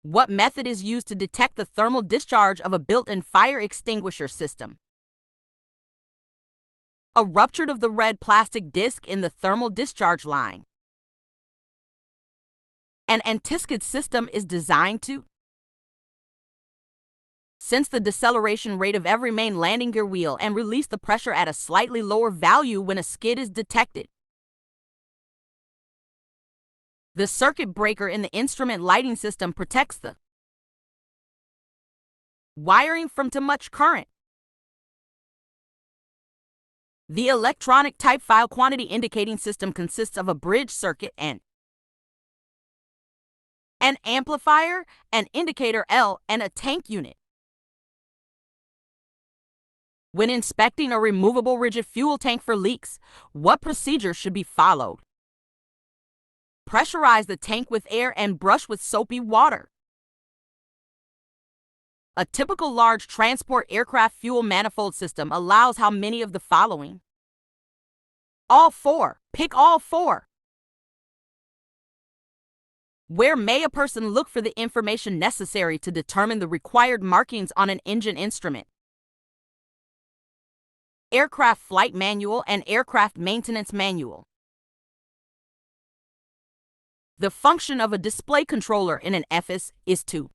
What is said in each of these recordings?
What method is used to detect the thermal discharge of a built-in fire extinguisher system? A rupture of the red plastic disc in the thermal discharge line. An anti-skid system is designed to sense the deceleration rate of every main landing gear wheel and release the pressure at a slightly lower value when a skid is detected. The circuit breaker in the instrument lighting system protects the wiring from too much current. The electronic type file quantity indicating system consists of a bridge circuit and an amplifier, an indicator L, and a tank unit. When inspecting a removable rigid fuel tank for leaks, what procedure should be followed? Pressurize the tank with air and brush with soapy water. A typical large transport aircraft fuel manifold system allows how many of the following? All four. Pick all four. Where may a person look for the information necessary to determine the required markings on an engine instrument? Aircraft Flight Manual and Aircraft Maintenance Manual. The function of a display controller in an FS is to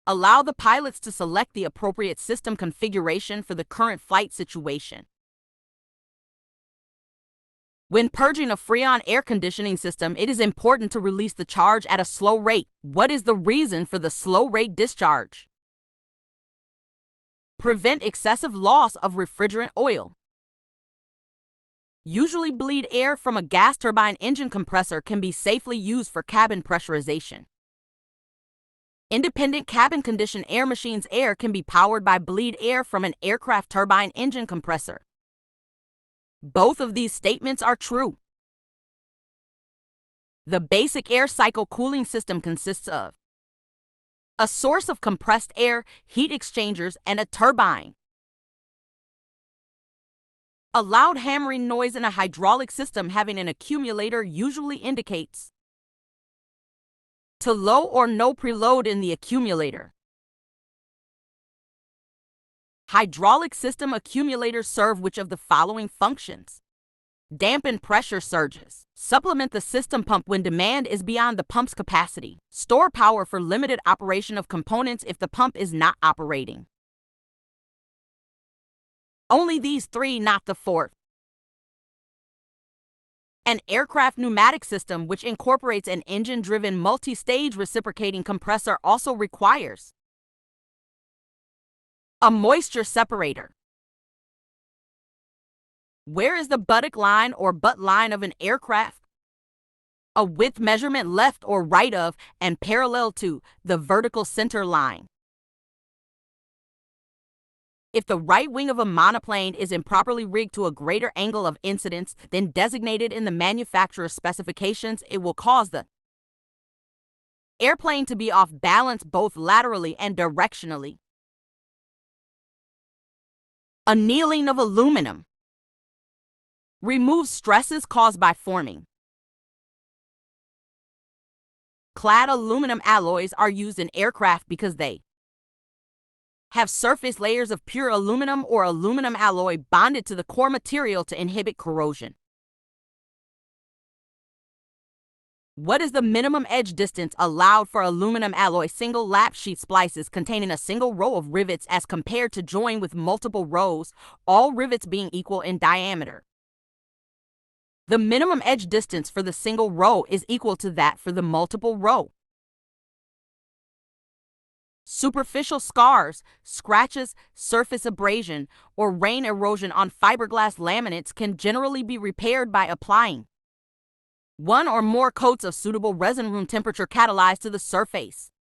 allow the pilots to select the appropriate system configuration for the current flight situation. When purging a Freon air conditioning system, it is important to release the charge at a slow rate. What is the reason for the slow rate discharge? Prevent excessive loss of refrigerant oil. Usually bleed air from a gas turbine engine compressor can be safely used for cabin pressurization. Independent cabin conditioned air machines air can be powered by bleed air from an aircraft turbine engine compressor. Both of these statements are true. The basic air cycle cooling system consists of a source of compressed air, heat exchangers, and a turbine. A loud hammering noise in a hydraulic system having an accumulator usually indicates to low or no preload in the accumulator. Hydraulic system accumulators serve which of the following functions? Dampen pressure surges. Supplement the system pump when demand is beyond the pump's capacity. Store power for limited operation of components if the pump is not operating. Only these three, not the fourth. An aircraft pneumatic system which incorporates an engine-driven multi-stage reciprocating compressor also requires a moisture separator. Where is the buttock line or butt line of an aircraft? A width measurement left or right of and parallel to the vertical center line. If the right wing of a monoplane is improperly rigged to a greater angle of incidence than designated in the manufacturer's specifications, it will cause the airplane to be off balance both laterally and directionally. Annealing of aluminum removes stresses caused by forming. Clad aluminum alloys are used in aircraft because they have surface layers of pure aluminum or aluminum alloy bonded to the core material to inhibit corrosion. What is the minimum edge distance allowed for aluminum alloy single lap sheet splices containing a single row of rivets as compared to join with multiple rows, all rivets being equal in diameter? The minimum edge distance for the single row is equal to that for the multiple row. Superficial scars, scratches, surface abrasion, or rain erosion on fiberglass laminates can generally be repaired by applying one or more coats of suitable resin room temperature catalyzed to the surface.